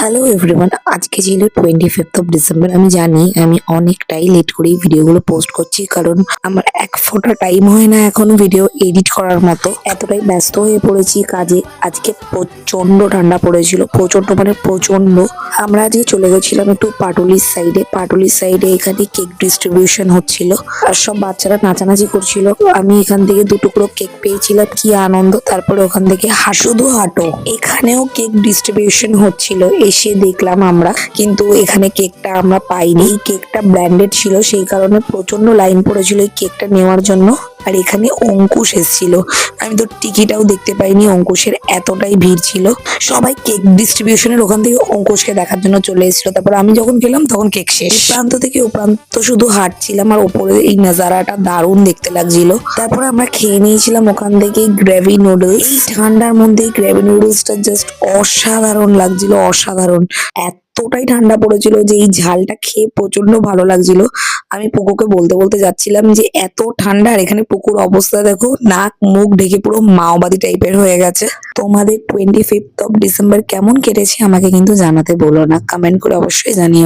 Hello everyone, আজকে ছিল 25th of December. আমি জানি আমি অনেকটাই লেট করেই ভিডিওগুলো পোস্ট করছি, কারণ আমার এক ফোঁটা টাইম হয় না এখন ভিডিও এডিট করার মতো। এতটাই ব্যস্ত হয়ে পড়েছি কাজে। আজকে প্রচন্ড ঠান্ডা পড়েছিল, প্রচন্ড মানে প্রচন্ড। আমরা আজকে চলে গেছিলাম একটু পাটুলির সাইডে এখানে কেক ডিস্ট্রিবিউশন হচ্ছিল আর সব বাচ্চারা নাচানাচি করছিল। আমি এখান থেকে 2 টুকরো কেক পেয়েছিলাম, কি আনন্দ। তারপরে ওখান থেকে শুধু হাঁটো, এখানেও কেক ডিস্ট্রিবিউশন হচ্ছিল, এসে দেখলাম আমরা, কিন্তু এখানে কেকটা আমরা পাইনি। এই কেকটা ব্র্যান্ডেড ছিল, সেই কারণে প্রচন্ড লাইন পড়েছিল এই কেকটা নেওয়ার জন্য। আর এখানে অঙ্কুশ এসেছিল, আমি তো টিকিটাও দেখতে পাইনি, অঙ্কুশের এতটাই ভিড় ছিল। সবাই কেক ডিস্ট্রিবিউশনের ওখান থেকে অঙ্কুশকে দেখার জন্য চলে এসেছিল। তারপর আমি যখন গেলাম তখন কেক শেষ। এই প্রান্ত থেকে ও প্রান্ত শুধু হাঁটছিলাম, আর ওপরে এই নাজারাটা দারুণ দেখতে লাগছিল। তারপরে আমরা খেয়ে নিয়েছিলাম ওখান থেকে গ্রেভি নুডলস। এই ঠান্ডার মধ্যে গ্রেভি নুডলসটা জাস্ট অসাধারণ লাগছিল, অসাধারণ। এতটাই ঠান্ডা পড়েছিল যে এই ঝালটা খেয়ে প্রচন্ড ভালো লাগছিল। আমি পুকুকে বলতে বলতে যাচ্ছিলাম যে এত ঠান্ডা, আর এখানে পুকুর অবস্থা দেখো, নাক মুখ ঢেকে পুরো মাওবাদী টাইপের হয়ে গেছে। তোমাদের 25th অফ ডিসেম্বর কেমন কেটেছে আমাকে কিন্তু জানাতে বলো না, কমেন্ট করে অবশ্যই জানিও।